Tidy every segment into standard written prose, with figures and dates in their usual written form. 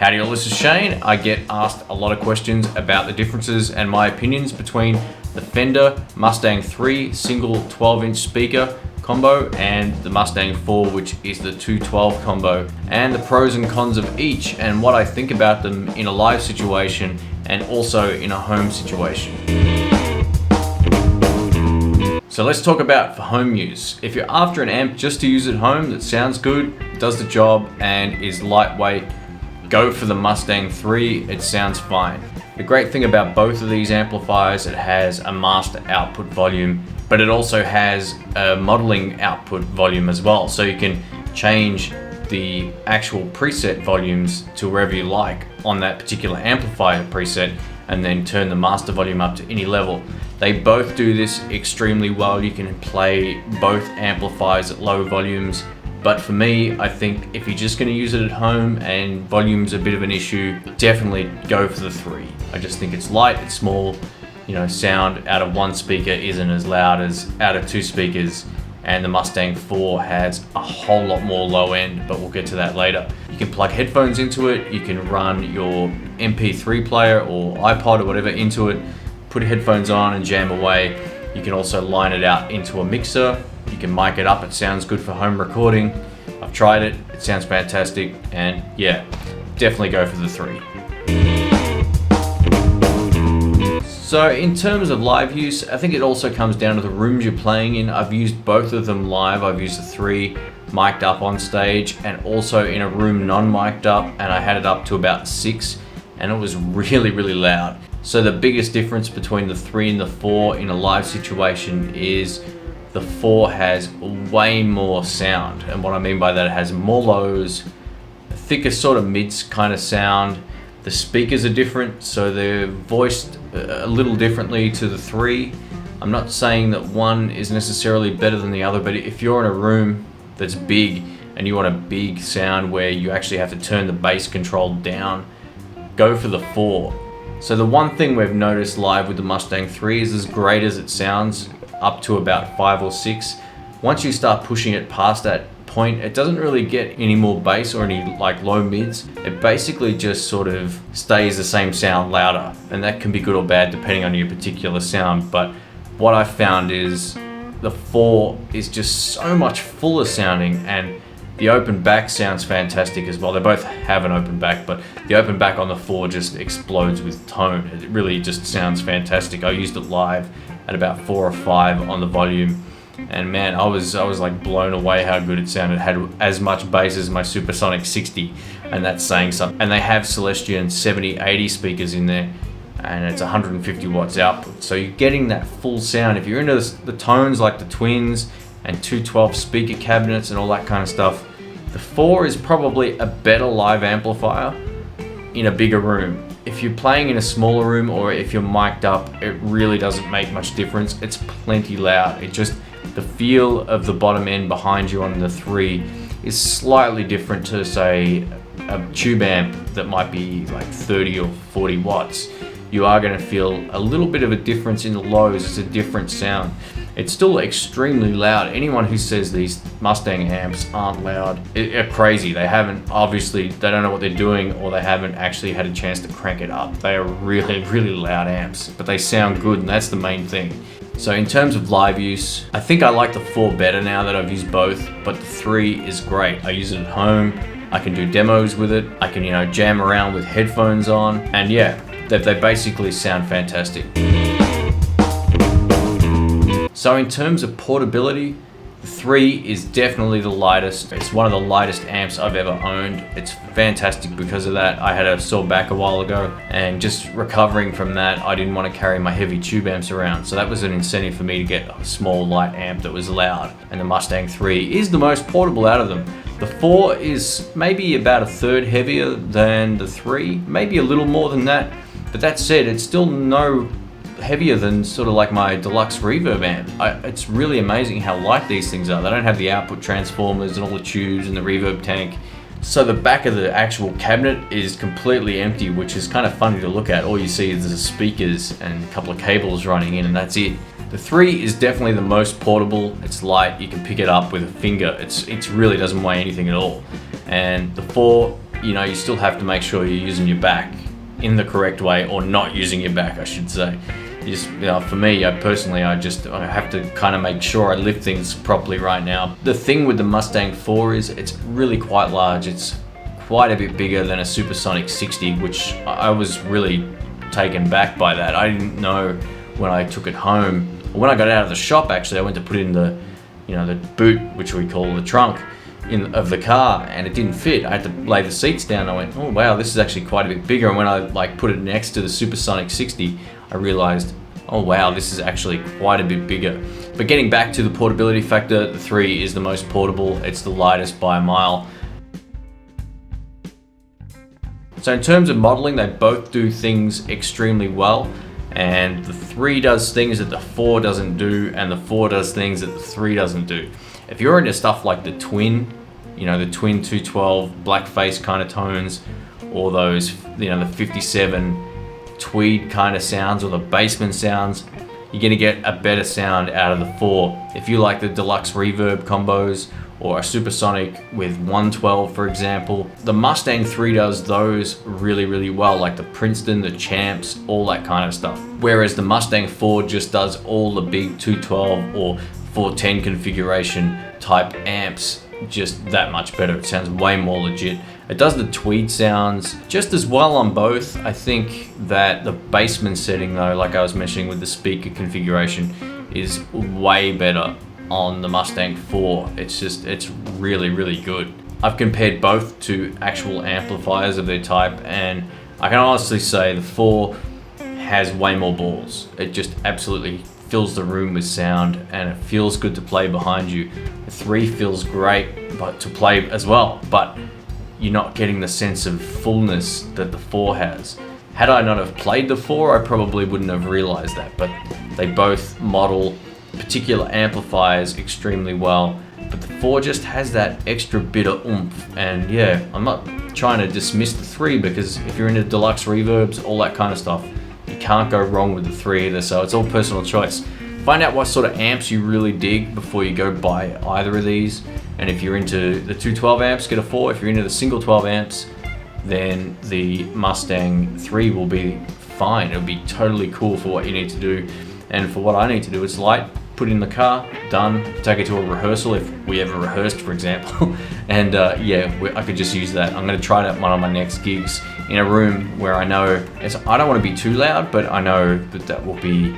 Howdy all, this is Shane. I get asked a lot of questions about the differences and my opinions between the Fender Mustang III single 12-inch speaker combo and the Mustang IV, which is the 212 combo, and the pros and cons of each and what I think about them in a live situation and also in a home situation. So let's talk about for home use. If you're after an amp just to use at home that sounds good, does the job, and is lightweight, go for the Mustang III, it sounds fine. The great thing about both of these amplifiers, it has a master output volume, but it also has a modeling output volume as well. So you can change the actual preset volumes to wherever you like on that particular amplifier preset, and then turn the master volume up to any level. They both do this extremely well. You can play both amplifiers at low volumes, but for me, I think if you're just gonna use it at home and volume's a bit of an issue, definitely go for the 3. I just think it's light, it's small, sound out of one speaker isn't as loud as out of 2 speakers, and the Mustang IV has a whole lot more low end, but we'll get to that later. You can plug headphones into it, you can run your MP3 player or iPod or whatever into it, put headphones on and jam away. You can also line it out into a mixer, you can mic it up, it sounds good for home recording. I've tried it, it sounds fantastic, and yeah, definitely go for the 3. So in terms of live use, I think it also comes down to the rooms you're playing in. I've used both of them live. I've used the 3 mic'd up on stage and also in a room non-mic'd up, and I had it up to about 6 and it was really, really loud. So the biggest difference between the 3 and the 4 in a live situation is the 4 has way more sound. And what I mean by that, it has more lows, a thicker sort of mids kind of sound. The speakers are different, so they're voiced a little differently to the 3. I'm not saying that one is necessarily better than the other, but if you're in a room that's big and you want a big sound where you actually have to turn the bass control down, go for the 4. So the one thing we've noticed live with the Mustang III is, as great as it sounds up to about 5 or 6, once you start pushing it past that point, it doesn't really get any more bass or any low mids. It basically just sort of stays the same sound louder, and that can be good or bad depending on your particular sound. But what I found is the 4 is just so much fuller sounding, and the open back sounds fantastic as well. They both have an open back, but the open back on the 4 just explodes with tone. It really just sounds fantastic. I used it live at about 4 or 5 on the volume, and man, I was like blown away how good it sounded. It had as much bass as my Supersonic 60, and that's saying something. And they have Celestion 7080 speakers in there, and it's 150 watts output. So you're getting that full sound. If you're into the tones like the Twins and 212 speaker cabinets and all that kind of stuff, the 4 is probably a better live amplifier in a bigger room. If you're playing in a smaller room or if you're mic'd up, it really doesn't make much difference. It's plenty loud. The feel of the bottom end behind you on the 3 is slightly different to, say, a tube amp that might be like 30 or 40 watts. You are going to feel a little bit of a difference in the lows. It's a different sound. It's still extremely loud. Anyone who says these Mustang amps aren't loud are crazy. They don't know what they're doing, or they haven't actually had a chance to crank it up. They are really, really loud amps, but they sound good, and that's the main thing. So in terms of live use, I think I like the 4 better now that I've used both, but the 3 is great. I use it at home. I can do demos with it. I can, jam around with headphones on, and yeah, they basically sound fantastic. So in terms of portability, the 3 is definitely the lightest. It's one of the lightest amps I've ever owned. It's fantastic because of that. I had a sore back a while ago, and just recovering from that, I didn't want to carry my heavy tube amps around. So that was an incentive for me to get a small light amp that was loud. And the Mustang III is the most portable out of them. The 4 is maybe about a third heavier than the 3, maybe a little more than that. But that said, it's still no heavier than sort of like my deluxe reverb amp. It's really amazing how light these things are. They don't have the output transformers and all the tubes and the reverb tank. So the back of the actual cabinet is completely empty, which is kind of funny to look at. All you see is the speakers and a couple of cables running in, and that's it. The 3 is definitely the most portable. It's light, you can pick it up with a finger. It really doesn't weigh anything at all. And the 4, you still have to make sure you're using your back in the correct way, or not using your back, I should say. For me, I have to kind of make sure I lift things properly right now. The thing with the Mustang IV is it's really quite large. It's quite a bit bigger than a Supersonic 60, which I was really taken back by that. I didn't know when I took it home. When I got out of the shop, actually, I went to put it in the boot, which we call the trunk, of the car, and it didn't fit. I had to lay the seats down. I went, oh wow, this is actually quite a bit bigger. And when I put it next to the Supersonic 60, I realized, oh wow, this is actually quite a bit bigger. But getting back to the portability factor, the 3 is the most portable. It's the lightest by a mile. So in terms of modeling, they both do things extremely well. And the 3 does things that the 4 doesn't do, and the 4 does things that the 3 doesn't do. If you're into stuff like the twin, the twin 212 blackface kind of tones, or those, the 57 tweed kind of sounds, or the Bassman sounds, you're gonna get a better sound out of the 4. If you like the deluxe reverb combos, or a supersonic with 112, for example, the Mustang III does those really, really well, like the Princeton, the Champs, all that kind of stuff. Whereas the Mustang IV just does all the big 212 or 410 configuration type amps just that much better. It sounds way more legit. It does the tweed sounds just as well on both. I think that the Bassman setting though, like I was mentioning with the speaker configuration, is way better on the Mustang IV. It's really, really good. I've compared both to actual amplifiers of their type, and I can honestly say the 4 has way more balls. It just absolutely fills the room with sound, and it feels good to play behind you. The 3 feels great but to play as well, but you're not getting the sense of fullness that the 4 has. Had I not have played the 4, I probably wouldn't have realized that, but they both model particular amplifiers extremely well. But the 4 just has that extra bit of oomph, and yeah, I'm not trying to dismiss the 3, because if you're into deluxe reverbs, all that kind of stuff, you can't go wrong with the 3 either, so it's all personal choice. Find out what sort of amps you really dig before you go buy either of these. And if you're into the 212 amps, get a 4. If you're into the single 12 amps, then the Mustang III will be fine. It'll be totally cool for what you need to do. And for what I need to do, it's light, put it in the car, done, take it to a rehearsal if we ever rehearsed, for example. And I could just use that. I'm gonna try that one of my next gigs in a room where I know, I don't wanna be too loud, but I know that will be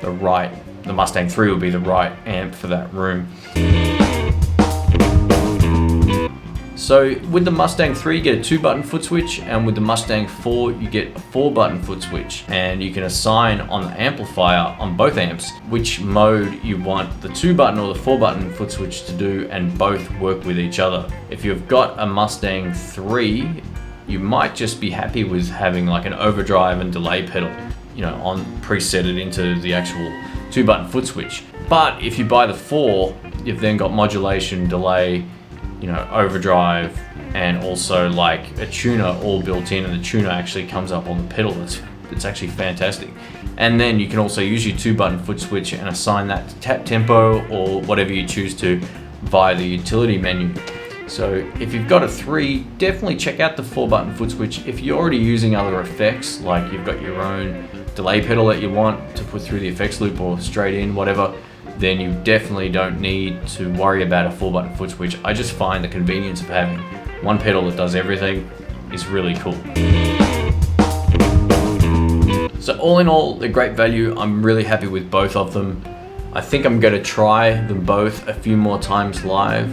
the Mustang III will be the right amp for that room. So with the Mustang III, you get a 2-button foot switch, and with the Mustang IV, you get a 4-button foot switch. And you can assign on the amplifier, on both amps, which mode you want the 2-button or the 4-button foot switch to do, and both work with each other. If you've got a Mustang III, you might just be happy with having like an overdrive and delay pedal, preset it into the actual 2-button foot switch. But if you buy the 4, you've then got modulation, delay, overdrive, and also like a tuner all built in, and the tuner actually comes up on the pedal. It's actually fantastic. And then you can also use your 2-button foot switch and assign that to tap tempo or whatever you choose to via the utility menu. So if you've got a 3, definitely check out the 4-button foot switch. If you're already using other effects, like you've got your own delay pedal that you want to put through the effects loop or straight in, whatever, then you definitely don't need to worry about a 4-button foot switch. I just find the convenience of having one pedal that does everything is really cool. So all in all, they're great value. I'm really happy with both of them. I think I'm going to try them both a few more times live.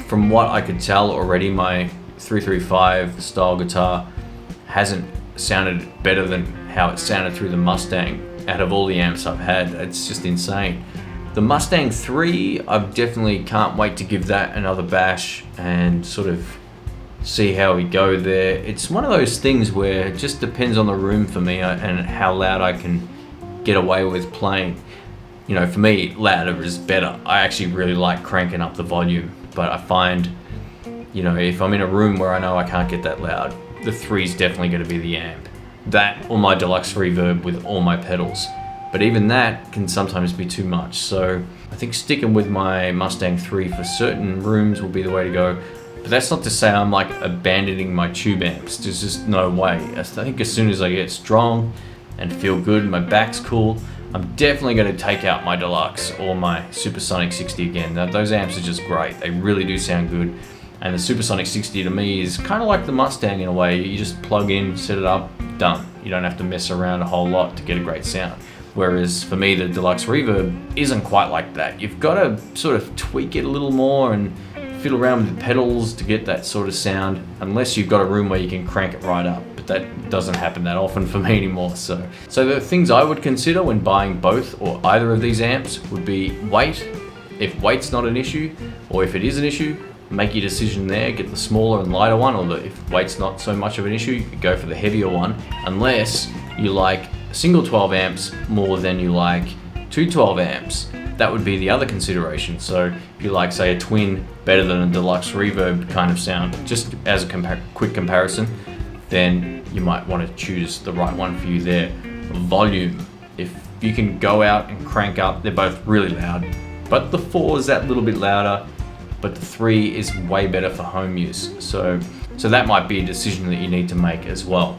From what I could tell already, my 335 style guitar hasn't sounded better than how it sounded through the Mustang out of all the amps I've had. It's just insane. The Mustang III, I definitely can't wait to give that another bash and sort of see how we go there. It's one of those things where it just depends on the room for me and how loud I can get away with playing. For me, louder is better. I actually really like cranking up the volume, but I find You know, if I'm in a room where I know I can't get that loud, the 3 is definitely going to be the amp. That or my deluxe reverb with all my pedals. But even that can sometimes be too much. So I think sticking with my Mustang III for certain rooms will be the way to go. But that's not to say I'm like abandoning my tube amps. There's just no way. I think as soon as I get strong and feel good, my back's cool, I'm definitely going to take out my deluxe or my Supersonic 60 again. Now, those amps are just great. They really do sound good. And the Supersonic 60 to me is kind of like the Mustang in a way. You just plug in, set it up, done. You don't have to mess around a whole lot to get a great sound. Whereas for me, the deluxe reverb isn't quite like that. You've got to sort of tweak it a little more and fiddle around with the pedals to get that sort of sound, unless you've got a room where you can crank it right up. But that doesn't happen that often for me anymore. So the things I would consider when buying both or either of these amps would be weight. If weight's not an issue, or if it is an issue, make your decision there, get the smaller and lighter one, or if weight's not so much of an issue, you could go for the heavier one, unless you like single 12 amps more than you like two 12 amps. That would be the other consideration. So if you like, say, a twin better than a deluxe reverb kind of sound, just as a quick comparison, then you might want to choose the right one for you there. Volume, if you can go out and crank up, they're both really loud, but the 4 is that little bit louder, but the 3 is way better for home use. So that might be a decision that you need to make as well.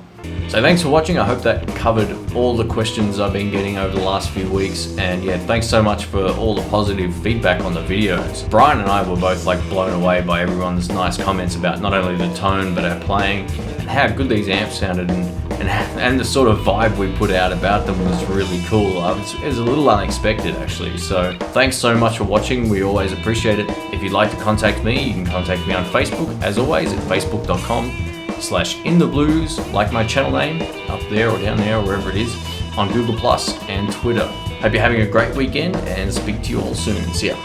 So thanks for watching. I hope that covered all the questions I've been getting over the last few weeks. And yeah, thanks so much for all the positive feedback on the videos. Brian and I were both like blown away by everyone's nice comments about not only the tone, but our playing and how good these amps sounded, and the sort of vibe we put out about them was really cool. It was a little unexpected actually. So thanks so much for watching. We always appreciate it. If you'd like to contact me, you can contact me on Facebook, as always, at facebook.com/intheblues, like my channel name, up there or down there, or wherever it is, on Google Plus and Twitter. Hope you're having a great weekend and speak to you all soon. See ya.